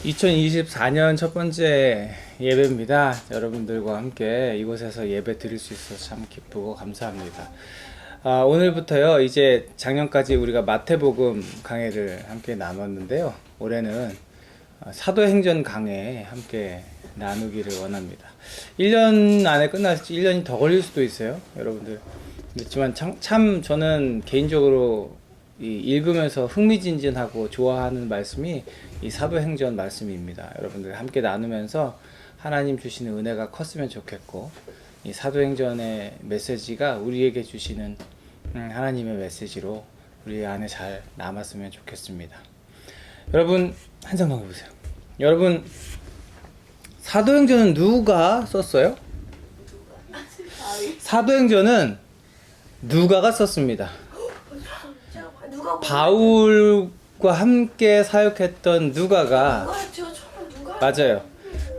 2024년 첫 번째 예배입니다. 여러분들과 함께 이곳에서 예배 드릴 수 있어서 참 기쁘고 감사합니다. 오늘부터요, 이제 작년까지 우리가 마태복음 강해를 함께 나눴는데요. 올해는 사도행전 강해 함께 나누기를 원합니다. 1년 안에 끝날지 1년이 더 걸릴 수도 있어요. 여러분들. 그렇지만 참 저는 개인적으로 읽으면서 흥미진진하고 좋아하는 말씀이 이 사도행전 말씀입니다. 여러분들 함께 나누면서 하나님 주시는 은혜가 컸으면 좋겠고, 이 사도행전의 메시지가 우리에게 주시는 하나님의 메시지로 우리 안에 잘 남았으면 좋겠습니다. 여러분 한 장만 해보세요. 여러분, 사도행전은 누가 썼어요? 사도행전은 누가가 썼습니다. 바울과 함께 사역했던 누가가, 맞아요,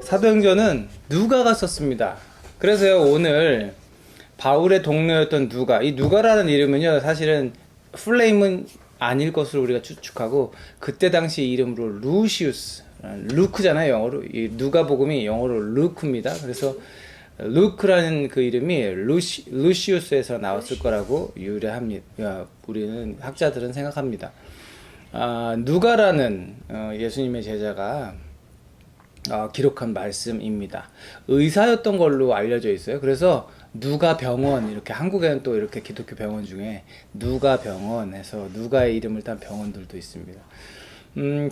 사도행전은 누가가 썼습니다. 그래서요, 오늘 바울의 동료였던 누가, 이 누가라는 이름은요, 사실은 풀네임은 아닐 것으로 우리가 추측하고, 그때 당시 이름으로 루시우스, 루크잖아요, 영어로. 이 누가복음이 영어로 루크입니다. 그래서 루크라는 그 이름이 루시우스에서 나왔을 거라고 유래합니다. 우리는 학자들은 생각합니다. 누가라는 예수님의 제자가 기록한 말씀입니다. 의사였던 걸로 알려져 있어요. 그래서 누가 병원, 이렇게 한국에는 또 이렇게 기독교 병원 중에 누가 병원 해서 누가의 이름을 딴 병원들도 있습니다.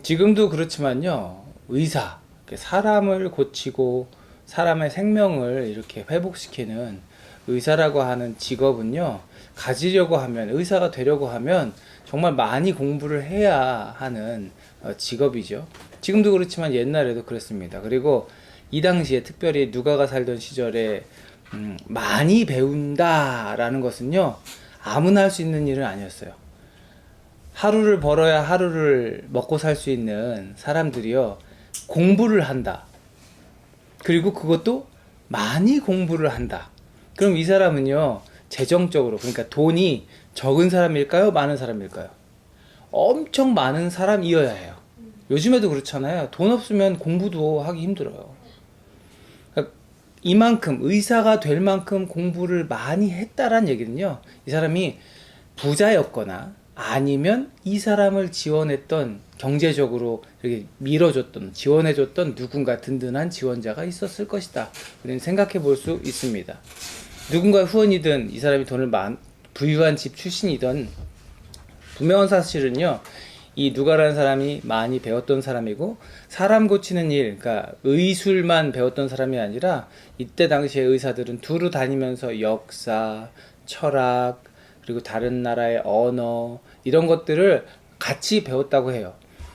지금도 그렇지만요, 의사, 사람을 고치고 사람의 생명을 이렇게 회복시키는 의사라고 하는 직업은요, 가지려고 하면, 의사가 되려고 하면 정말 많이 공부를 해야 하는 직업이죠. 지금도 그렇지만 옛날에도 그랬습니다. 그리고 이 당시에 특별히 누가가 살던 시절에 많이 배운다라는 것은요, 아무나 할 수 있는 일은 아니었어요. 하루를 벌어야 하루를 먹고 살 수 있는 사람들이요, 공부를 한다. 그리고 그것도 많이 공부를 한다. 그럼 이 사람은요, 재정적으로, 그러니까 돈이 적은 사람일까요? 많은 사람일까요? 엄청 많은 사람이어야 해요. 요즘에도 그렇잖아요. 돈 없으면 공부도 하기 힘들어요. 그러니까 이만큼, 의사가 될 만큼 공부를 많이 했다란 얘기는요, 이 사람이 부자였거나 아니면 이 사람을 지원했던, 경제적으로 이렇게 밀어줬던, 지원해줬던 누군가 든든한 지원자가 있었을 것이다. 우리는 생각해 볼 수 있습니다. 누군가 후원이든 이 사람이 돈을 부유한 집 출신이든 분명한 사실은요, 이 누가라는 사람이 많이 배웠던 사람이고, 사람 고치는 일, 그러니까 의술만 배웠던 사람이 아니라, 이때 당시에 의사들은 두루 다니면서 역사, 철학, 그리고 다른 나라의 언어, 이런 것들을 같이 배웠다고 해요.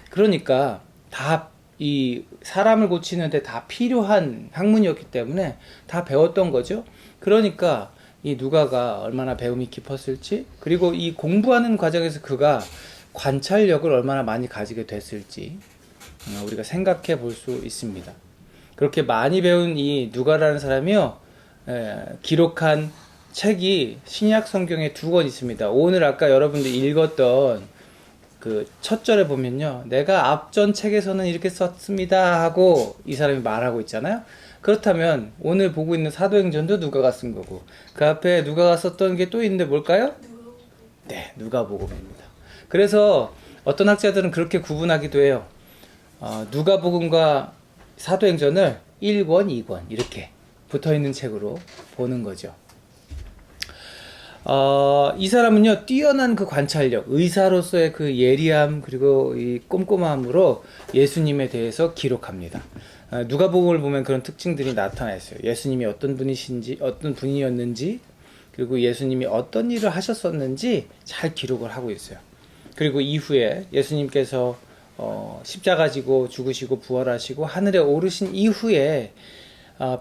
그러니까 다 이 사람을 고치는데 다 필요한 학문이었기 때문에 다 배웠던 거죠. 그러니까 이 누가가 얼마나 배움이 깊었을지, 그리고 이 공부하는 과정에서 그가 관찰력을 얼마나 많이 가지게 됐을지 우리가 생각해 볼 수 있습니다. 그렇게 많이 배운 이 누가라는 사람이요, 기록한 책이 신약 성경에 2권 있습니다. 오늘 아까 여러분들 읽었던 그 첫 절에 보면요, 내가 앞전 책에서는 이렇게 썼습니다 하고 이 사람이 말하고 있잖아요. 그렇다면 오늘 보고 있는 사도행전도 누가가 쓴 거고, 그 앞에 누가가 썼던 게 또 있는데 뭘까요? 네, 누가복음입니다. 그래서 어떤 학자들은 그렇게 구분하기도 해요. 누가복음과 사도행전을 1권, 2권 이렇게 붙어있는 책으로 보는 거죠. 이 사람은요, 뛰어난 그 관찰력, 의사로서의 그 예리함, 그리고 이 꼼꼼함으로 예수님에 대해서 기록합니다. 누가복음을 보면 그런 특징들이 나타나 있어요. 예수님이 어떤 분이신지, 어떤 분이었는지, 그리고 예수님이 어떤 일을 하셨었는지 잘 기록을 하고 있어요. 그리고 이후에 예수님께서 십자가 지고 죽으시고 부활하시고 하늘에 오르신 이후에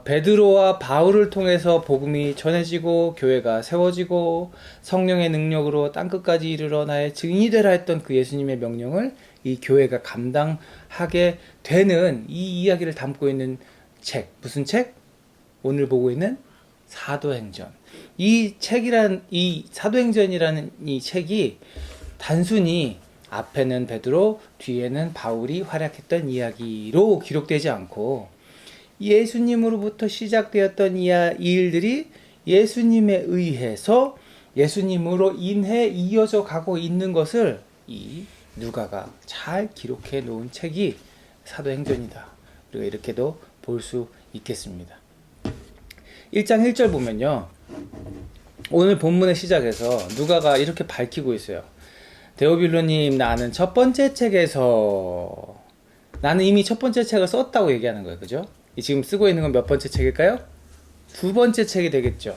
베드로와 바울을 통해서 복음이 전해지고 교회가 세워지고 성령의 능력으로 땅끝까지 이르러 나의 증인이 되라 했던 그 예수님의 명령을 이 교회가 감당하게 되는 이 이야기를 담고 있는 책, 무슨 책? 오늘 보고 있는 사도행전. 이 사도행전이라는 이 책이 단순히 앞에는 베드로, 뒤에는 바울이 활약했던 이야기로 기록되지 않고 예수님으로부터 시작되었던 이 일들이 예수님에 의해서 예수님으로 인해 이어져 가고 있는 것을 이 누가가 잘 기록해 놓은 책이 사도행전이다. 우리가 이렇게도 볼 수 있겠습니다. 1장 1절 보면요. 오늘 본문의 시작에서 누가가 이렇게 밝히고 있어요. 데오빌로님, 나는 첫 번째 책에서 나는 이미 첫 번째 책을 썼다고 얘기하는 거예요. 그죠? 지금 쓰고 있는 건 몇 번째 책일까요? 두 번째 책이 되겠죠.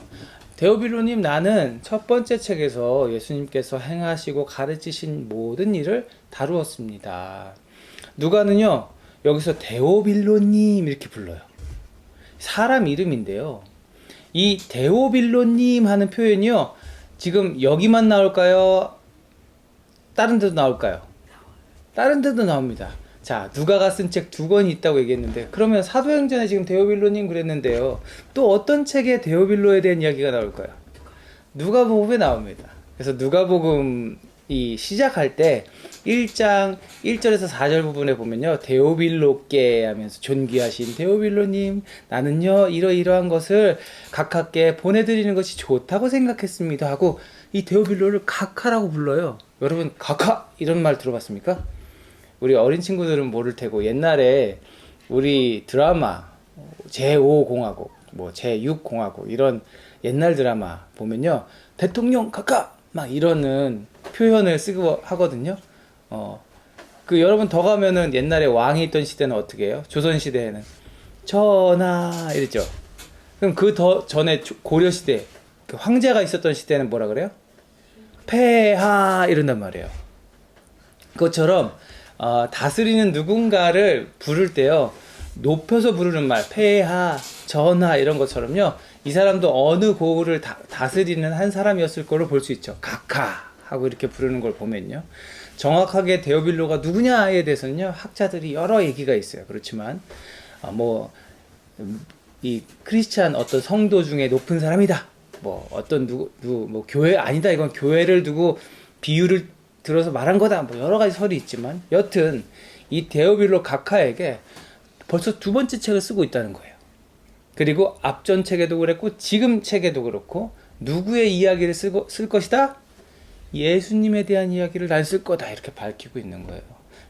데오빌로님, 나는 첫 번째 책에서 예수님께서 행하시고 가르치신 모든 일을 다루었습니다. 누가는요, 여기서 데오빌로님 이렇게 불러요. 사람 이름인데요. 이 데오빌로님 하는 표현이요, 지금 여기만 나올까요? 다른 데도 나올까요? 다른 데도 나옵니다. 자, 누가가 쓴 책 두 권이 있다고 얘기했는데, 그러면 사도행전에 지금 데오빌로님 그랬는데요, 또 어떤 책에 데오빌로에 대한 이야기가 나올까요? 누가복음에 나옵니다. 그래서 누가복음이 시작할 때 1장 1절에서 4절 부분에 보면요, 데오빌로께 하면서 존귀하신 데오빌로님, 나는요 이러이러한 것을 각하께 보내드리는 것이 좋다고 생각했습니다 하고 이 데오빌로를 각하라고 불러요. 여러분, 각하 이런 말 들어봤습니까? 우리 어린 친구들은 모를 테고, 옛날에 우리 드라마 제5공화국, 뭐 제6공화국 이런 옛날 드라마 보면요, 대통령 각하 막 이러는 표현을 쓰고 하거든요. 그 여러분 더 가면은 옛날에 왕이 있던 시대는 어떻게 해요? 조선 시대에는 전하 이랬죠. 그럼 그 더 전에 고려 시대, 그 황제가 있었던 시대는 뭐라 그래요? 폐하 이런단 말이에요. 그것처럼 다스리는 누군가를 부를 때요, 높여서 부르는 말, 폐하, 전하 이런 것처럼요, 이 사람도 어느 고을을 다스리는 한 사람이었을 거로 볼 수 있죠. 각하 하고 이렇게 부르는 걸 보면요, 정확하게 데오빌로가 누구냐에 대해서는요, 학자들이 여러 얘기가 있어요. 그렇지만 이 크리스찬 어떤 성도 중에 높은 사람이다, 뭐 어떤 뭐 교회 아니다, 이건 교회를 두고 비유를 들어서 말한 거다, 뭐 여러 가지 설이 있지만, 여튼 이 데오빌로 각하에게 벌써 두 번째 책을 쓰고 있다는 거예요. 그리고 앞전 책에도 그랬고 지금 책에도 그렇고, 누구의 이야기를 쓸 것이다? 예수님에 대한 이야기를 난 쓸 거다, 이렇게 밝히고 있는 거예요.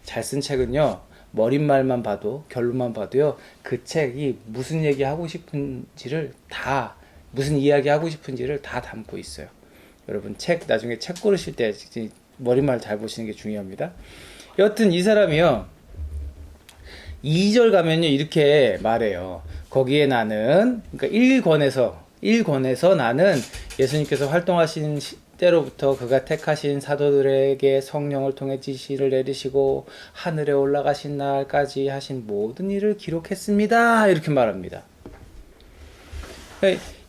잘 쓴 책은요, 머릿말만 봐도, 결론만 봐도요, 그 책이 무슨 얘기하고 싶은지를 다, 무슨 이야기하고 싶은지를 다 담고 있어요. 여러분, 나중에 책 고르실 때 머릿말 잘 보시는 게 중요합니다. 여튼 이 사람이요, 2절 가면요 이렇게 말해요. 거기에 나는, 그러니까 1권에서 나는 예수님께서 활동하신 때로부터 그가 택하신 사도들에게 성령을 통해 지시를 내리시고 하늘에 올라가신 날까지 하신 모든 일을 기록했습니다, 이렇게 말합니다.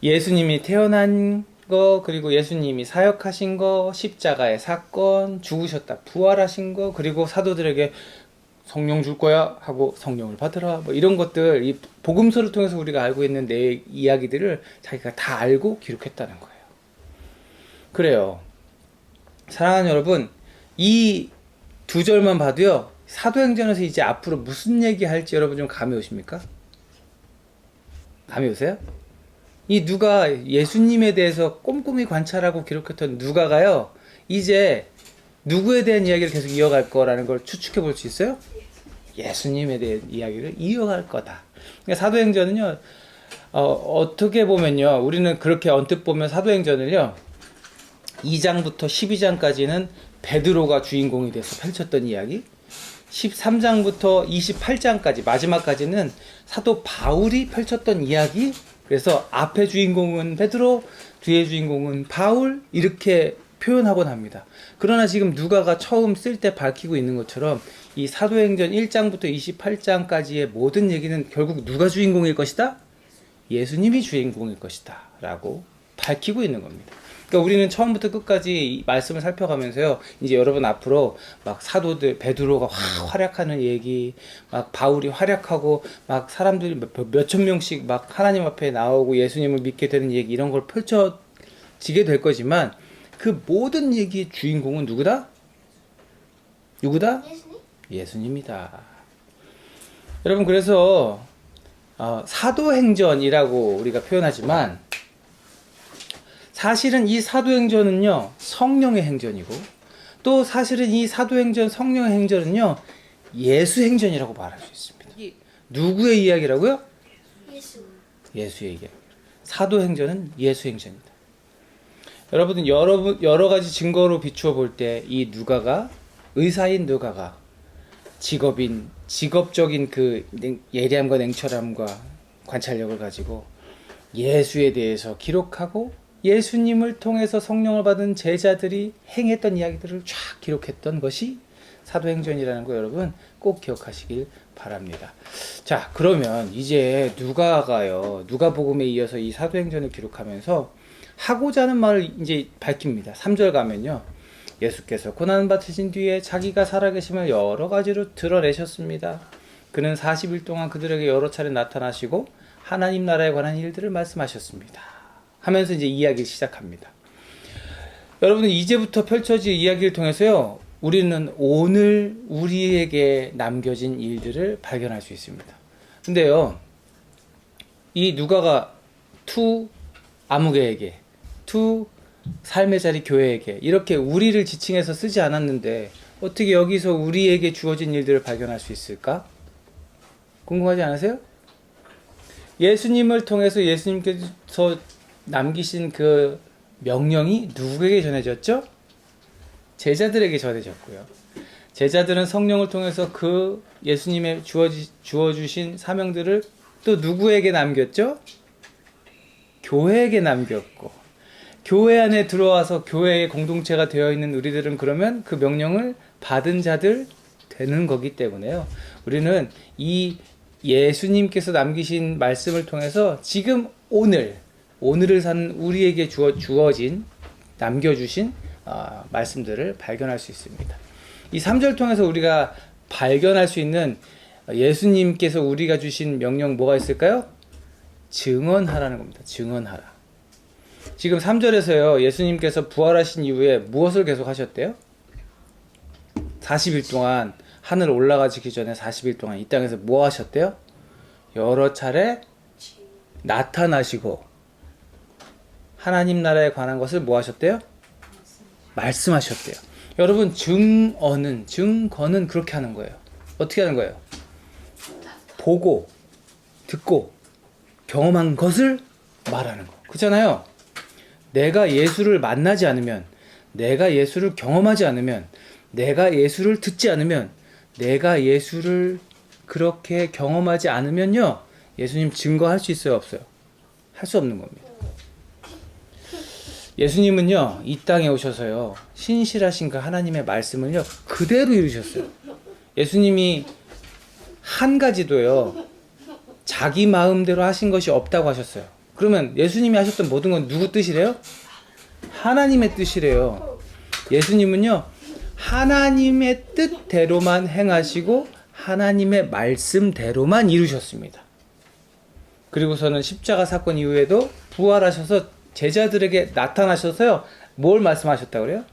예수님이 태어난 거, 그리고 예수님이 사역하신 거, 십자가의 사건, 죽으셨다 부활하신 거, 그리고 사도들에게 성령 줄 거야 하고 성령을 받으라, 뭐 이런 것들, 이 복음서를 통해서 우리가 알고 있는 내 이야기들을 자기가 다 알고 기록했다는 거예요. 그래요. 사랑하는 여러분, 이 두 절만 봐도요, 사도행전에서 이제 앞으로 무슨 얘기 할지 여러분 좀 감이 오십니까? 감이 오세요? 이 누가 예수님에 대해서 꼼꼼히 관찰하고 기록했던 누가가요, 이제 누구에 대한 이야기를 계속 이어갈 거라는 걸 추측해 볼 수 있어요? 예수님에 대한 이야기를 이어갈 거다. 그러니까 사도행전은요, 어떻게 보면요, 우리는 그렇게 언뜻 보면 사도행전을요, 2장부터 12장까지는 베드로가 주인공이 돼서 펼쳤던 이야기, 13장부터 28장까지 마지막까지는 사도 바울이 펼쳤던 이야기. 그래서 앞에 주인공은 베드로, 뒤에 주인공은 바울, 이렇게 표현하곤 합니다. 그러나 지금 누가가 처음 쓸 때 밝히고 있는 것처럼 이 사도행전 1장부터 28장까지의 모든 얘기는 결국 누가 주인공일 것이다? 예수님이 주인공일 것이다 라고 밝히고 있는 겁니다. 그러니까 우리는 처음부터 끝까지 이 말씀을 살펴가면서요, 이제 여러분 앞으로 막 사도들, 베드로가 활약하는 얘기, 막 바울이 활약하고 막 사람들이 몇천 명씩 막 하나님 앞에 나오고 예수님을 믿게 되는 얘기, 이런 걸 펼쳐지게 될 거지만, 그 모든 얘기의 주인공은 누구다? 누구다? 예수님? 예수님이다. 여러분, 그래서 사도행전이라고 우리가 표현하지만 사실은 이 사도행전은요 성령의 행전이고, 또 사실은 이 사도행전 성령의 행전은요 예수행전이라고 말할 수 있습니다. 누구의 이야기라고요? 예수. 예수의 이야기. 사도행전은 예수행전입니다. 여러분은 여러 가지 증거로 비추어 볼 때 이 누가가, 의사인 누가가 직업적인 그 예리함과 냉철함과 관찰력을 가지고 예수에 대해서 기록하고, 예수님을 통해서 성령을 받은 제자들이 행했던 이야기들을 쫙 기록했던 것이 사도행전이라는 거 여러분 꼭 기억하시길 바랍니다. 자, 그러면 이제 누가가요, 누가복음에 이어서 이 사도행전을 기록하면서 하고자 하는 말을 이제 밝힙니다. 3절 가면요, 예수께서 고난 받으신 뒤에 자기가 살아계심을 여러 가지로 드러내셨습니다. 그는 40일 동안 그들에게 여러 차례 나타나시고 하나님 나라에 관한 일들을 말씀하셨습니다. 하면서 이제 이야기를 시작합니다. 여러분, 이제부터 펼쳐질 이야기를 통해서요, 우리는 오늘 우리에게 남겨진 일들을 발견할 수 있습니다. 근데요, 이 누가가 투 아무개에게, 투 삶의 자리 교회에게 이렇게 우리를 지칭해서 쓰지 않았는데 어떻게 여기서 우리에게 주어진 일들을 발견할 수 있을까? 궁금하지 않으세요? 예수님을 통해서 예수님께서 남기신 그 명령이 누구에게 전해졌죠? 제자들에게 전해졌고요. 제자들은 성령을 통해서 그 예수님의 주어주신 사명들을 또 누구에게 남겼죠? 교회에게 남겼고, 교회 안에 들어와서 교회의 공동체가 되어 있는 우리들은 그러면 그 명령을 받은 자들 되는 거기 때문에요. 우리는 이 예수님께서 남기신 말씀을 통해서 지금 오늘을 사는 우리에게 주어진, 남겨주신 말씀들을 발견할 수 있습니다. 이 3절 통해서 우리가 발견할 수 있는 예수님께서 우리가 주신 명령 뭐가 있을까요? 증언하라는 겁니다. 증언하라. 지금 3절에서요, 예수님께서 부활하신 이후에 무엇을 계속 하셨대요? 40일 동안, 하늘 올라가시기 전에 40일 동안 이 땅에서 뭐 하셨대요? 여러 차례 나타나시고 하나님 나라에 관한 것을 뭐 하셨대요? 말씀하셨대요. 여러분, 증거는 그렇게 하는 거예요. 어떻게 하는 거예요? 보고, 듣고, 경험한 것을 말하는 거. 그렇잖아요. 내가 예수를 만나지 않으면, 내가 예수를 경험하지 않으면, 내가 예수를 듣지 않으면, 내가 예수를 그렇게 경험하지 않으면요, 예수님 증거할 수 있어요, 없어요? 할 수 없는 겁니다. 예수님은요, 이 땅에 오셔서요, 신실하신 그 하나님의 말씀을요, 그대로 이루셨어요. 예수님이 한 가지도요, 자기 마음대로 하신 것이 없다고 하셨어요. 그러면 예수님이 하셨던 모든 건 누구 뜻이래요? 하나님의 뜻이래요. 예수님은요, 하나님의 뜻대로만 행하시고 하나님의 말씀대로만 이루셨습니다. 그리고서는 십자가 사건 이후에도 부활하셔서 제자들에게 나타나셔서요, 뭘 말씀하셨다고 그래요?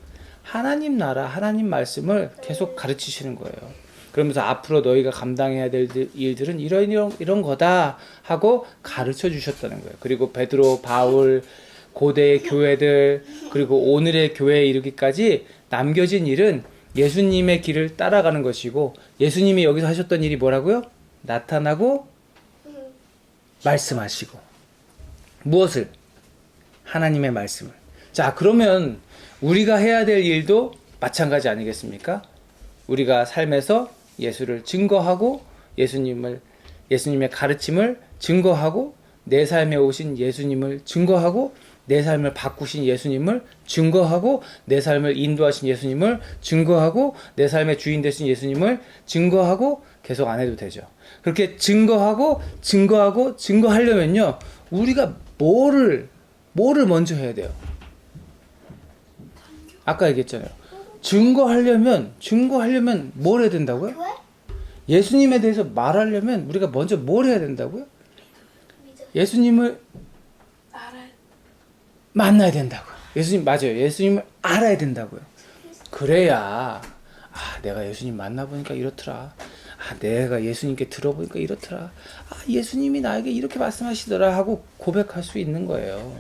하나님 나라, 하나님 말씀을 계속 가르치시는 거예요. 그러면서 앞으로 너희가 감당해야 될 일들은 이런 거다 하고 가르쳐 주셨다는 거예요. 그리고 베드로, 바울, 고대의 교회들, 그리고 오늘의 교회에 이르기까지 남겨진 일은 예수님의 길을 따라가는 것이고, 예수님이 여기서 하셨던 일이 뭐라고요? 나타나고 말씀하시고. 무엇을? 하나님의 말씀을. 자, 그러면 우리가 해야 될 일도 마찬가지 아니겠습니까? 우리가 삶에서 예수를 증거하고, 예수님의 가르침을 증거하고, 내 삶에 오신 예수님을 증거하고, 내 삶을 바꾸신 예수님을 증거하고, 내 삶을 인도하신 예수님을 증거하고, 내 삶의 주인 되신 예수님을 증거하고, 계속 안 해도 되죠. 그렇게 증거하려면요, 우리가 뭐를 먼저 해야 돼요? 아까 얘기했잖아요. 증거하려면 뭘 해야 된다고요? 예수님에 대해서 말하려면 우리가 먼저 뭘 해야 된다고요? 예수님을 만나야 된다고요. 예수님을 알아야 된다고요. 그래야 아, 내가 예수님 만나보니까 이렇더라. 아, 내가 예수님께 들어보니까 이렇더라. 아, 예수님이 나에게 이렇게 말씀하시더라 하고 고백할 수 있는 거예요.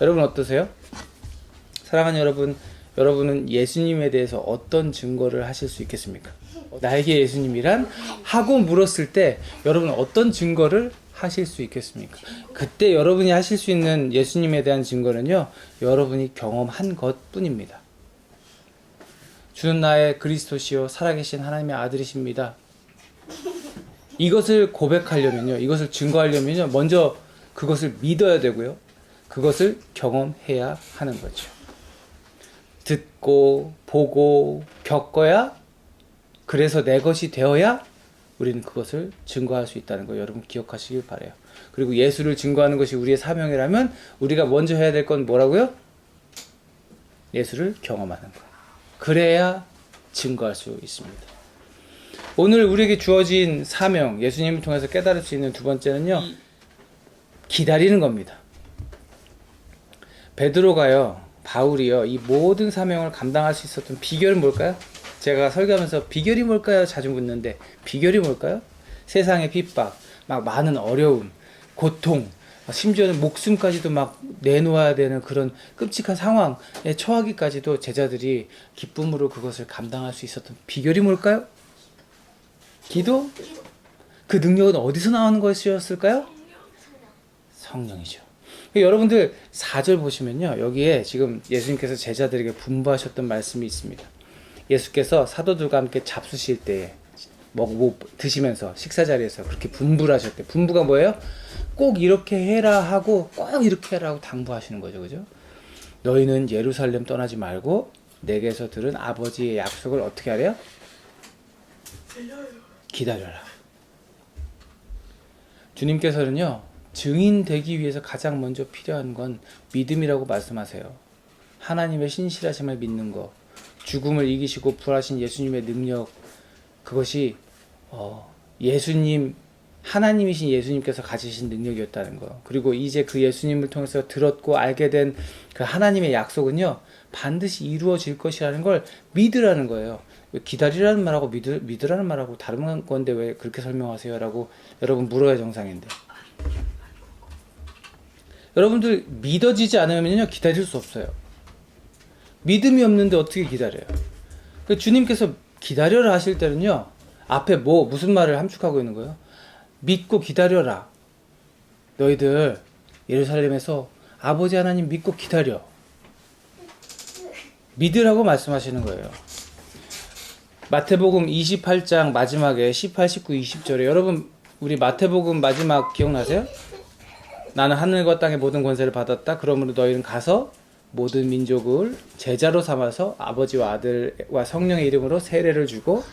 여러분 어떠세요? 사랑하는 여러분, 여러분은 예수님에 대해서 어떤 증거를 하실 수 있겠습니까? 나에게 예수님이란? 하고 물었을 때 여러분은 어떤 증거를 하실 수 있겠습니까? 그때 여러분이 하실 수 있는 예수님에 대한 증거는요, 여러분이 경험한 것 뿐입니다. 주는 나의 그리스도시요 살아계신 하나님의 아들이십니다. 이것을 고백하려면요, 이것을 증거하려면요, 먼저 그것을 믿어야 되고요, 그것을 경험해야 하는 거죠. 듣고 보고 겪어야, 그래서 내 것이 되어야 우리는 그것을 증거할 수 있다는 거 여러분 기억하시길 바라요. 그리고 예수를 증거하는 것이 우리의 사명이라면 우리가 먼저 해야 될 건 뭐라고요? 예수를 경험하는 거. 그래야 증거할 수 있습니다. 오늘 우리에게 주어진 사명, 예수님을 통해서 깨달을 수 있는 두 번째는요, 기다리는 겁니다. 베드로가요, 바울이요, 이 모든 사명을 감당할 수 있었던 비결은 뭘까요? 제가 설교하면서 비결이 뭘까요? 자주 묻는데 비결이 뭘까요? 세상의 핍박, 막 많은 어려움, 고통, 심지어는 목숨까지도 막 내놓아야 되는 그런 끔찍한 상황에 처하기까지도 제자들이 기쁨으로 그것을 감당할 수 있었던 비결이 뭘까요? 기도? 그 능력은 어디서 나오는 것이었을까요? 성령이죠. 여러분들 4절 보시면요, 여기에 지금 예수님께서 제자들에게 분부하셨던 말씀이 있습니다. 예수께서 사도들과 함께 잡수실 때에 뭐 드시면서 식사 자리에서 그렇게 분부를 하셨대요. 분부가 뭐예요? 꼭 이렇게 해라 하고 꼭 이렇게 해라 하고 당부하시는 거죠. 그죠? 너희는 예루살렘 떠나지 말고 내게서 들은 아버지의 약속을 어떻게 하래요? 기다려라. 주님께서는요, 증인 되기 위해서 가장 먼저 필요한 건 믿음이라고 말씀하세요. 하나님의 신실하심을 믿는 거, 죽음을 이기시고 부활하신 예수님의 능력, 그것이 예수님, 하나님이신 예수님께서 가지신 능력이었다는 거. 그리고 이제 그 예수님을 통해서 들었고 알게 된 그 하나님의 약속은요, 반드시 이루어질 것이라는 걸 믿으라는 거예요. 왜 기다리라는 말하고 믿으라는 말하고 다른 건데 왜 그렇게 설명하세요? 라고 여러분 물어야 정상인데. 여러분들 믿어지지 않으면요, 기다릴 수 없어요. 믿음이 없는데 어떻게 기다려요? 주님께서 기다려라 하실 때는요, 앞에 무슨 말을 함축하고 있는 거예요? 믿고 기다려라. 너희들 예루살렘에서 아버지 하나님 믿고 기다려. 믿으라고 말씀하시는 거예요. 마태복음 28장 마지막에 18, 19, 20절에 여러분 우리 마태복음 마지막 기억나세요? 나는 하늘과 땅의 모든 권세를 받았다. 그러므로 너희는 가서 모든 민족을 제자로 삼아서 아버지와 아들과 성령의 이름으로 세례를 주고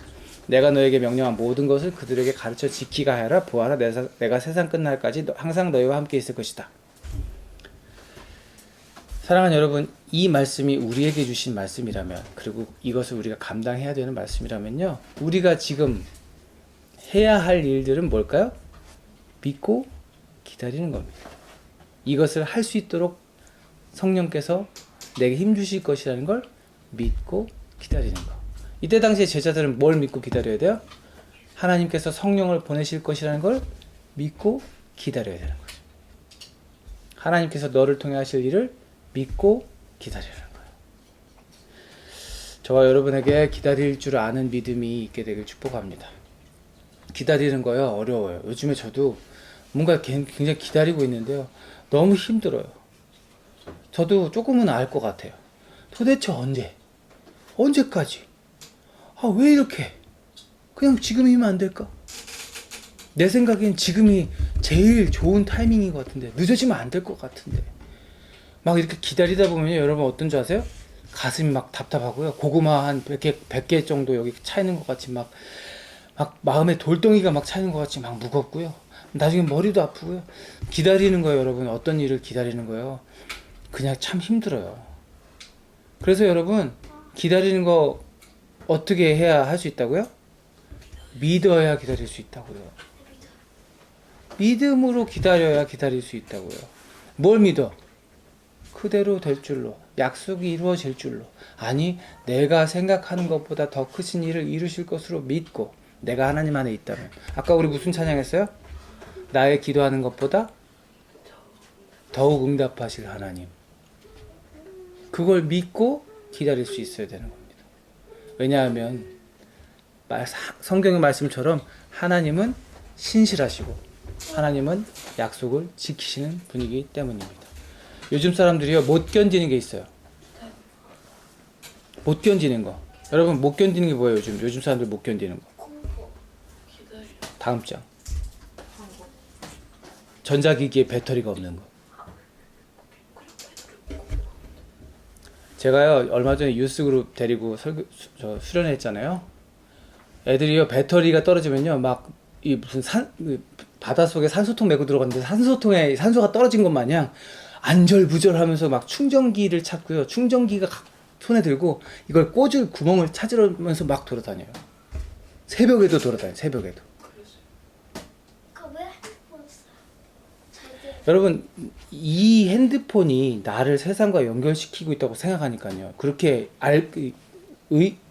내가 너에게 명령한 모든 것을 그들에게 가르쳐 지키게 하여라. 보아라, 내가 세상 끝날까지 항상 너희와 함께 있을 것이다. 사랑하는 여러분, 이 말씀이 우리에게 주신 말씀이라면, 그리고 이것을 우리가 감당해야 되는 말씀이라면요, 우리가 지금 해야 할 일들은 뭘까요? 믿고 기다리는 겁니다. 이것을 할 수 있도록 성령께서 내게 힘 주실 것이라는 걸 믿고 기다리는 거. 이때 당시에 제자들은 뭘 믿고 기다려야 돼요? 하나님께서 성령을 보내실 것이라는 걸 믿고 기다려야 되는 거죠. 하나님께서 너를 통해 하실 일을 믿고 기다리라는 거예요. 저와 여러분에게 기다릴 줄 아는 믿음이 있게 되길 축복합니다. 기다리는 거요, 어려워요. 요즘에 저도 뭔가 굉장히 기다리고 있는데요, 너무 힘들어요. 저도 조금은 알 것 같아요. 도대체 언제까지? 아, 왜 이렇게? 그냥 지금이면 안 될까? 내 생각엔 지금이 제일 좋은 타이밍인 것 같은데, 늦어지면 안 될 것 같은데. 막 이렇게 기다리다 보면 여러분 어떤 줄 아세요? 가슴이 막 답답하고요. 고구마 한 100개 정도 여기 차이는 것 같이 막 마음에 돌덩이가 막 차이는 것 같이 막 무겁고요. 나중에 머리도 아프고요. 기다리는 거예요, 여러분. 어떤 일을 기다리는 거예요? 그냥 참 힘들어요. 그래서 여러분, 기다리는 거 어떻게 해야 할 수 있다고요? 믿어야 기다릴 수 있다고요. 믿음으로 기다려야 기다릴 수 있다고요. 뭘 믿어? 그대로 될 줄로, 약속이 이루어질 줄로, 아니 내가 생각하는 것보다 더 크신 일을 이루실 것으로 믿고 내가 하나님 안에 있다면, 아까 우리 무슨 찬양했어요? 나의 기도하는 것보다 더욱 응답하실 하나님, 그걸 믿고 기다릴 수 있어야 되는 겁니다. 왜냐하면 성경의 말씀처럼 하나님은 신실하시고 하나님은 약속을 지키시는 분이기 때문입니다. 요즘 사람들이요, 못 견디는 게 있어요. 못 견디는 거. 여러분, 못 견디는 게 뭐예요? 요즘 사람들 못 견디는 거. 다음 장. 전자기기에 배터리가 없는 거. 제가요, 얼마 전에 유스그룹 데리고 수련했잖아요. 애들이요, 배터리가 떨어지면요, 막 이 무슨 바닷속에 산소통 메고 들어갔는데 산소통에 산소가 떨어진 것 마냥 안절부절하면서 막 충전기를 찾고요. 충전기가 손에 들고 이걸 꽂을 구멍을 찾으면서 막 돌아다녀요. 새벽에도 돌아다녀요. 새벽에도. 여러분, 이 핸드폰이 나를 세상과 연결시키고 있다고 생각하니까요. 그렇게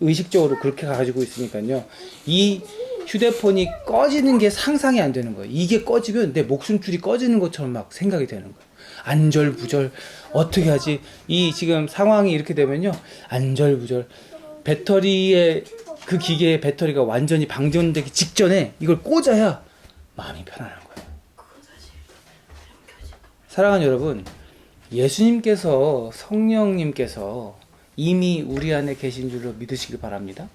의식적으로 그렇게 가지고 있으니까요. 이 휴대폰이 꺼지는 게 상상이 안 되는 거예요. 이게 꺼지면 내 목숨줄이 꺼지는 것처럼 막 생각이 되는 거예요. 안절부절, 어떻게 하지? 이 지금 상황이 이렇게 되면요, 안절부절. 배터리에, 그 기계의 배터리가 완전히 방전되기 직전에 이걸 꽂아야 마음이 편안한 거예요. 사랑하는 여러분, 예수님께서, 성령님께서 이미 우리 안에 계신 줄로 믿으시길 바랍니다.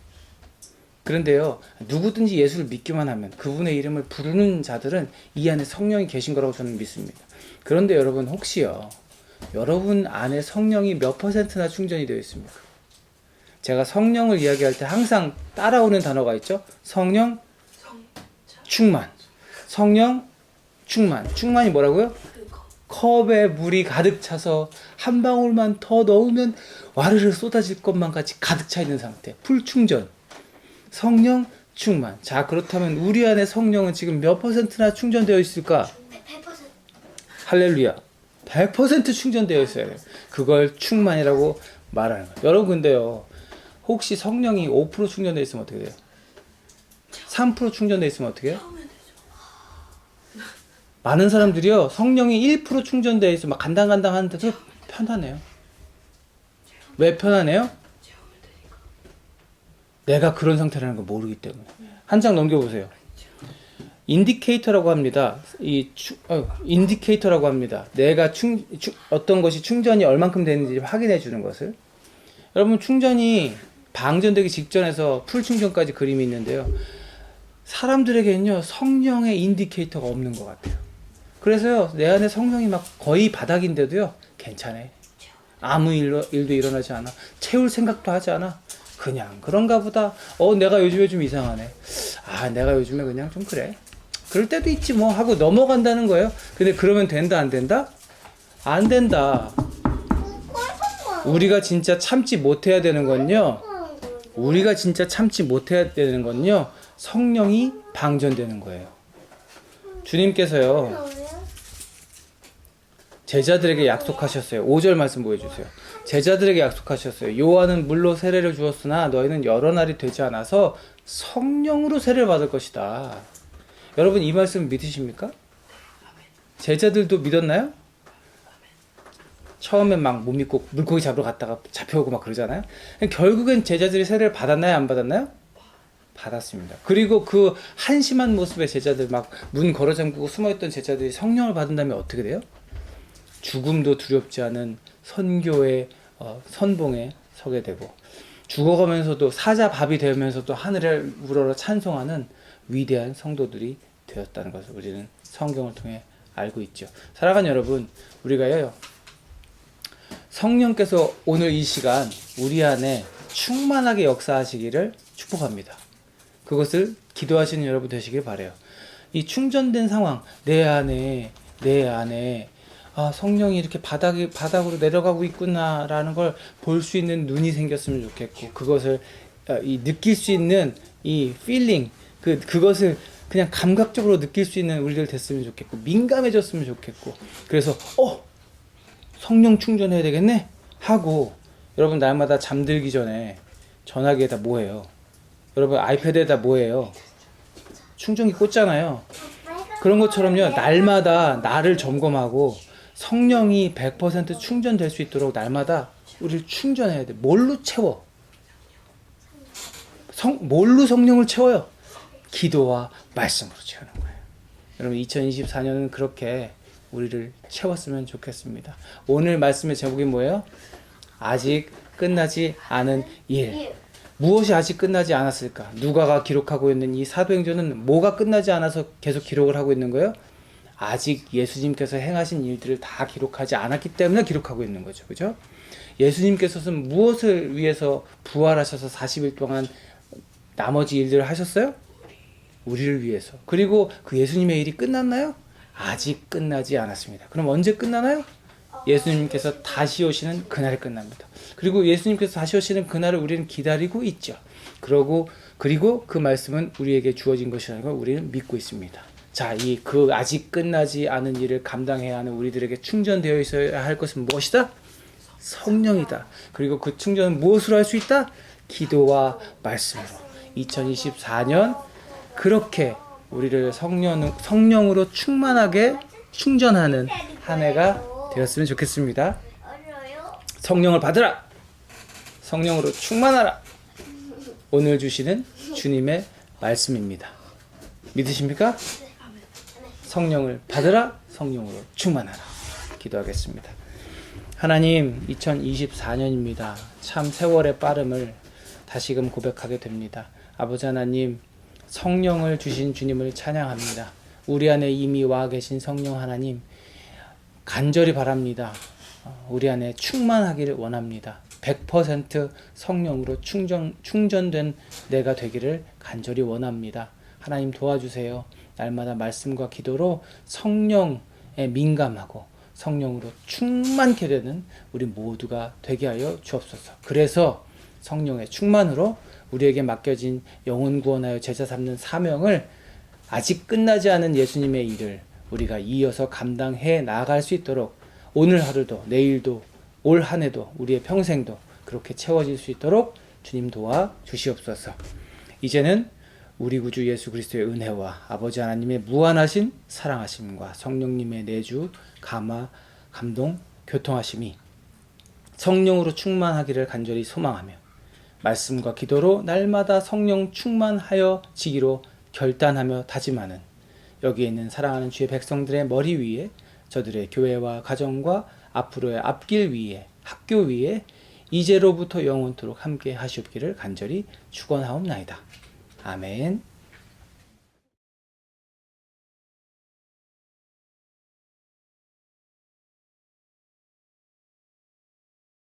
그런데요, 누구든지 예수를 믿기만 하면, 그분의 이름을 부르는 자들은 이 안에 성령이 계신 거라고 저는 믿습니다. 그런데 여러분, 혹시요, 여러분 안에 성령이 몇 %나 충전이 되어 있습니까? 제가 성령을 이야기할 때 항상 따라오는 단어가 있죠. 성령 충만. 성령 충만. 충만이 뭐라고요? 컵에 물이 가득 차서 한 방울만 더 넣으면 와르르 쏟아질 것만 같이 가득 차 있는 상태. 풀 충전. 성령 충만. 자, 그렇다면 우리 안에 성령은 지금 몇 %나 충전되어 있을까? 100%. 할렐루야. 100% 충전되어 있어야 돼요. 그걸 충만이라고 말하는 거예요. 여러분, 근데요, 혹시 성령이 5% 충전되어 있으면 어떻게 돼요? 3% 충전되어 있으면 어떻게 해요? 많은 사람들이요, 성령이 1% 충전되어 있으면 막 간당간당 하는데도 편하네요. 왜 편하네요? 내가 그런 상태라는 걸 모르기 때문에. 한 장 넘겨보세요. 인디케이터라고 합니다. 인디케이터라고 합니다. 내가 어떤 것이 충전이 얼만큼 되는지 확인해 주는 것을. 여러분, 충전이 방전되기 직전에서 풀 충전까지 그림이 있는데요. 사람들에게는요, 성령의 인디케이터가 없는 것 같아요. 그래서요, 내 안에 성령이 막 거의 바닥인데도요, 괜찮아. 아무 일도 일어나지 않아. 채울 생각도 하지 않아. 그냥 그런가 보다. 내가 요즘에 좀 이상하네. 내가 요즘에 그냥 좀 그래. 그럴 때도 있지 뭐 하고 넘어간다는 거예요. 근데 그러면 된다, 안 된다? 안 된다. 우리가 진짜 참지 못해야 되는 건요. 우리가 진짜 참지 못해야 되는 건요. 성령이 방전되는 거예요. 주님께서요, 제자들에게 약속하셨어요. 5절 말씀 보여주세요. 제자들에게 약속하셨어요. 요한은 물로 세례를 주었으나 너희는 여러 날이 되지 않아서 성령으로 세례를 받을 것이다. 여러분, 이 말씀 믿으십니까? 제자들도 믿었나요? 처음엔 막 못 믿고 물고기 잡으러 갔다가 잡혀오고 막 그러잖아요. 결국엔 제자들이 세례를 받았나요? 안 받았나요? 받았습니다. 그리고 그 한심한 모습의 제자들, 막 문 걸어 잠그고 숨어있던 제자들이 성령을 받은 다음에 어떻게 돼요? 죽음도 두렵지 않은 선교의 선봉에 서게 되고, 죽어가면서도 사자밥이 되면서도 하늘을 우러러 찬송하는 위대한 성도들이 되었다는 것을 우리는 성경을 통해 알고 있죠. 사랑하는 여러분, 우리가요, 성령께서 오늘 이 시간 우리 안에 충만하게 역사하시기를 축복합니다. 그것을 기도하시는 여러분 되시길 바라요. 이 충전된 상황, 내 안에 성령이 이렇게 바닥으로 내려가고 있구나라는 걸 볼 수 있는 눈이 생겼으면 좋겠고, 그것을 느낄 수 있는 이 feeling, 그것을 그냥 감각적으로 느낄 수 있는 우리들 됐으면 좋겠고, 민감해졌으면 좋겠고, 그래서 성령 충전해야 되겠네 하고 여러분 날마다 잠들기 전에 전화기에다 뭐해요? 여러분 아이패드에다 뭐해요? 충전기 꽂잖아요. 그런 것처럼요, 날마다 나를 점검하고 성령이 100% 충전될 수 있도록 날마다 우리를 충전해야 돼. 뭘로 채워? 뭘로 성령을 채워요? 기도와 말씀으로 채우는 거예요. 여러분 2024년은 그렇게 우리를 채웠으면 좋겠습니다. 오늘 말씀의 제목이 뭐예요? 아직 끝나지 않은 일. 무엇이 아직 끝나지 않았을까? 누가가 기록하고 있는 이 사도행전은 뭐가 끝나지 않아서 계속 기록을 하고 있는 거예요? 아직 예수님께서 행하신 일들을 다 기록하지 않았기 때문에 기록하고 있는 거죠. 그죠? 예수님께서는 무엇을 위해서 부활하셔서 40일 동안 나머지 일들을 하셨어요? 우리를 위해서. 그리고 그 예수님의 일이 끝났나요? 아직 끝나지 않았습니다. 그럼 언제 끝나나요? 예수님께서 다시 오시는 그날에 끝납니다. 그리고 예수님께서 다시 오시는 그날을 우리는 기다리고 있죠. 그리고 그 말씀은 우리에게 주어진 것이라는 걸 우리는 믿고 있습니다. 자, 그 아직 끝나지 않은 일을 감당해야 하는 우리들에게 충전되어 있어야 할 것은 무엇이다? 성령이다. 그리고 그 충전은 무엇으로 할 수 있다? 기도와 말씀으로. 2024년 그렇게 우리를 성령으로 충만하게 충전하는 한 해가 되었으면 좋겠습니다. 성령을 받으라. 성령으로 충만하라. 오늘 주시는 주님의 말씀입니다. 믿으십니까? 성령을 받으라. 성령으로 충만하라. 기도하겠습니다. 하나님, 2024년입니다. 참 세월의 빠름을 다시금 고백하게 됩니다. 아버지 하나님, 성령을 주신 주님을 찬양합니다. 우리 안에 이미 와 계신 성령 하나님, 간절히 바랍니다. 우리 안에 충만하기를 원합니다. 100% 성령으로 충전된 내가 되기를 간절히 원합니다. 하나님 도와주세요. 날마다 말씀과 기도로 성령에 민감하고 성령으로 충만케 되는 우리 모두가 되게 하여 주옵소서. 그래서 성령의 충만으로 우리에게 맡겨진 영혼 구원하여 제자 삼는 사명을 아직 끝나지 않은 예수님의 일을 우리가 이어서 감당해 나아갈 수 있도록 오늘 하루도 내일도 올 한 해도 우리의 평생도 그렇게 채워질 수 있도록 주님 도와 주시옵소서. 이제는 우리 구주 예수 그리스도의 은혜와 아버지 하나님의 무한하신 사랑하심과 성령님의 내주 감화 감동 교통하심이 성령으로 충만하기를 간절히 소망하며 말씀과 기도로 날마다 성령 충만하여 지기로 결단하며 다짐하는 여기에 있는 사랑하는 주의 백성들의 머리 위에 저들의 교회와 가정과 앞으로의 앞길 위에 학교 위에 이제로부터 영원토록 함께 하시옵기를 간절히 축원하옵나이다. 아멘.